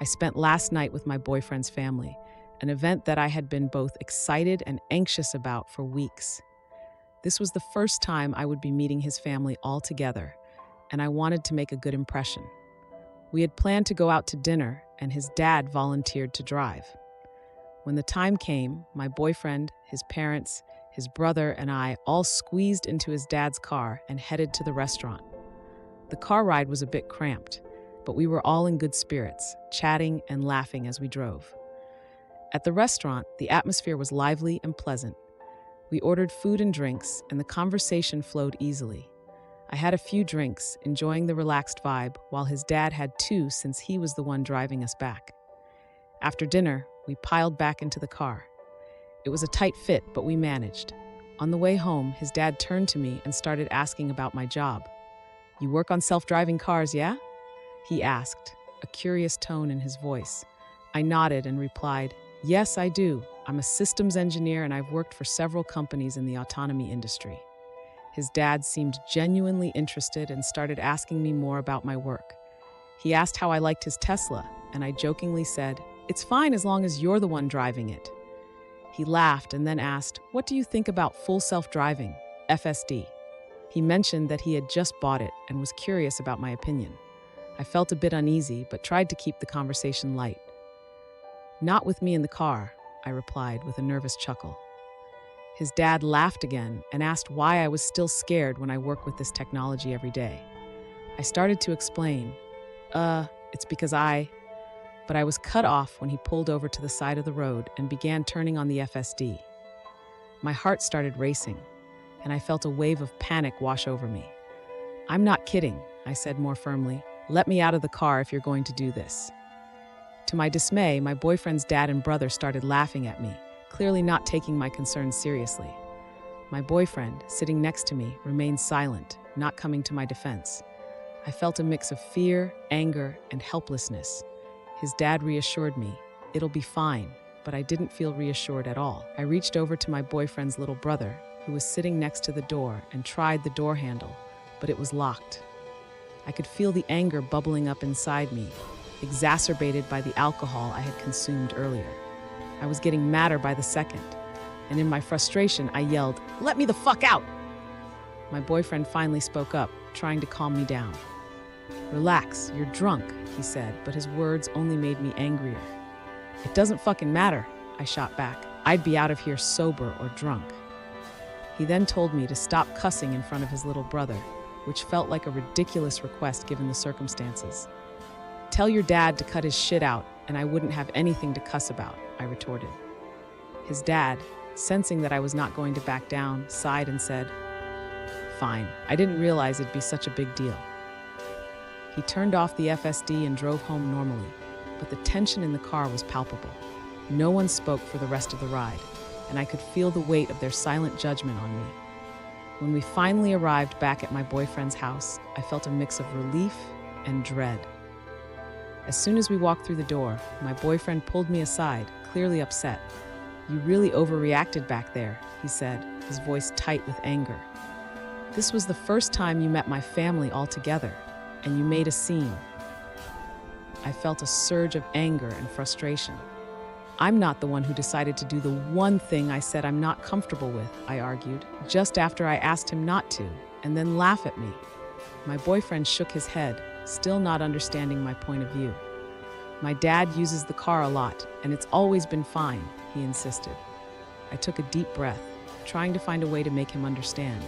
I spent last night with my boyfriend's family, an event that I had been both excited and anxious about for weeks. This was the first time I would be meeting his family all together, and I wanted to make a good impression. We had planned to go out to dinner, and his dad volunteered to drive. When the time came, my boyfriend, his parents, his brother, and I all squeezed into his dad's car and headed to the restaurant. The car ride was a bit cramped, but we were all in good spirits, chatting and laughing as we drove. At the restaurant, the atmosphere was lively and pleasant. We ordered food and drinks, and the conversation flowed easily. I had a few drinks, enjoying the relaxed vibe, while his dad had two since he was the one driving us back. After dinner, we piled back into the car. It was a tight fit, but we managed. On the way home, his dad turned to me and started asking about my job. "You work on self-driving cars, yeah?" he asked, a curious tone in his voice. I nodded and replied, "Yes, I do. I'm a systems engineer and I've worked for several companies in the autonomy industry." His dad seemed genuinely interested and started asking me more about my work. He asked how I liked his Tesla, and I jokingly said, "It's fine as long as you're the one driving it." He laughed and then asked, "What do you think about full self-driving, FSD?" He mentioned that he had just bought it and was curious about my opinion. I felt a bit uneasy, but tried to keep the conversation light. "Not with me in the car," I replied with a nervous chuckle. His dad laughed again and asked why I was still scared when I work with this technology every day. I started to explain, it's because but I was cut off when he pulled over to the side of the road and began turning on the FSD. My heart started racing, and I felt a wave of panic wash over me. "I'm not kidding," I said more firmly. "Let me out of the car if you're going to do this." To my dismay, my boyfriend's dad and brother started laughing at me, clearly not taking my concerns seriously. My boyfriend, sitting next to me, remained silent, not coming to my defense. I felt a mix of fear, anger, and helplessness. His dad reassured me, "It'll be fine," but I didn't feel reassured at all. I reached over to my boyfriend's little brother, who was sitting next to the door, and tried the door handle, but it was locked. I could feel the anger bubbling up inside me, exacerbated by the alcohol I had consumed earlier. I was getting madder by the second, and in my frustration, I yelled, "Let me the fuck out!" My boyfriend finally spoke up, trying to calm me down. "Relax, you're drunk," he said, but his words only made me angrier. "It doesn't fucking matter," I shot back. "I'd be out of here sober or drunk." He then told me to stop cussing in front of his little brother, which felt like a ridiculous request given the circumstances. "Tell your dad to cut his shit out, and I wouldn't have anything to cuss about," I retorted. His dad, sensing that I was not going to back down, sighed and said, "Fine, I didn't realize it'd be such a big deal." He turned off the FSD and drove home normally, but the tension in the car was palpable. No one spoke for the rest of the ride, and I could feel the weight of their silent judgment on me. When we finally arrived back at my boyfriend's house, I felt a mix of relief and dread. As soon as we walked through the door, my boyfriend pulled me aside, clearly upset. "You really overreacted back there," he said, his voice tight with anger. "This was the first time you met my family all together, and you made a scene." I felt a surge of anger and frustration. "I'm not the one who decided to do the one thing I said I'm not comfortable with," I argued, just after I asked him not to, and then laugh at me. My boyfriend shook his head, still not understanding my point of view. "My dad uses the car a lot, and it's always been fine," he insisted. I took a deep breath, trying to find a way to make him understand.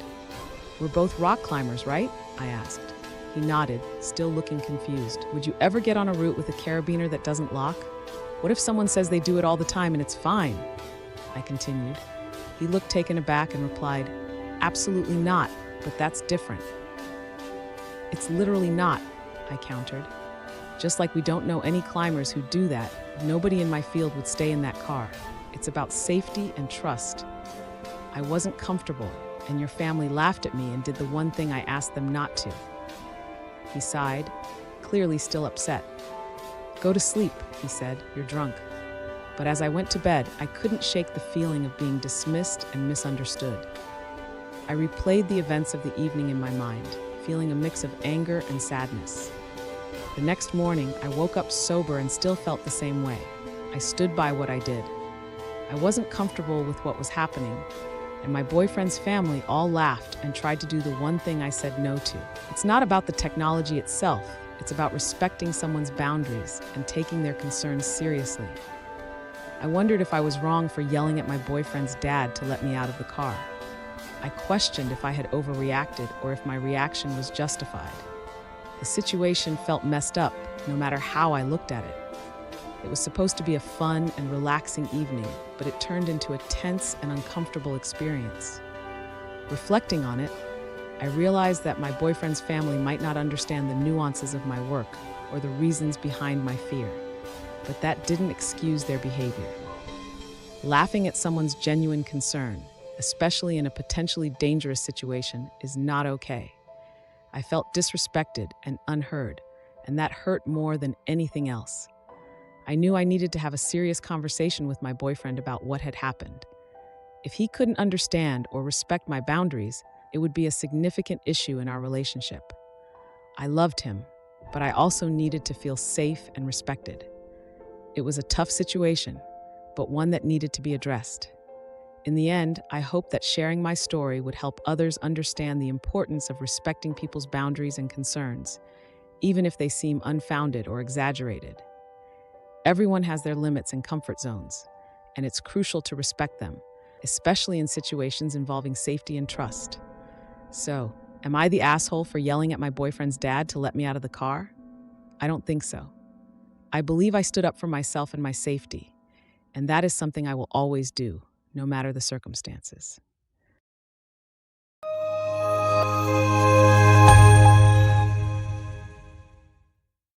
"We're both rock climbers, right?" I asked. He nodded, still looking confused. "Would you ever get on a route with a carabiner that doesn't lock? What if someone says they do it all the time and it's fine?" I continued. He looked taken aback and replied, "Absolutely not, but that's different." "It's literally not," I countered. "Just like we don't know any climbers who do that, nobody in my field would stay in that car. It's about safety and trust. I wasn't comfortable, and your family laughed at me and did the one thing I asked them not to." He sighed, clearly still upset. "Go to sleep," he said, "you're drunk." But as I went to bed, I couldn't shake the feeling of being dismissed and misunderstood. I replayed the events of the evening in my mind, feeling a mix of anger and sadness. The next morning, I woke up sober and still felt the same way. I stood by what I did. I wasn't comfortable with what was happening, and my boyfriend's family all laughed and tried to do the one thing I said no to. It's not about the technology itself, it's about respecting someone's boundaries and taking their concerns seriously. I wondered if I was wrong for yelling at my boyfriend's dad to let me out of the car. I questioned if I had overreacted or if my reaction was justified. The situation felt messed up, no matter how I looked at it. It was supposed to be a fun and relaxing evening, but it turned into a tense and uncomfortable experience. Reflecting on it, I realized that my boyfriend's family might not understand the nuances of my work or the reasons behind my fear, but that didn't excuse their behavior. Laughing at someone's genuine concern, especially in a potentially dangerous situation, is not okay. I felt disrespected and unheard, and that hurt more than anything else. I knew I needed to have a serious conversation with my boyfriend about what had happened. If he couldn't understand or respect my boundaries, it would be a significant issue in our relationship. I loved him, but I also needed to feel safe and respected. It was a tough situation, but one that needed to be addressed. In the end, I hope that sharing my story would help others understand the importance of respecting people's boundaries and concerns, even if they seem unfounded or exaggerated. Everyone has their limits and comfort zones, and it's crucial to respect them, especially in situations involving safety and trust. So, am I the asshole for yelling at my boyfriend's dad to let me out of the car? I don't think so. I believe I stood up for myself and my safety, and that is something I will always do, no matter the circumstances.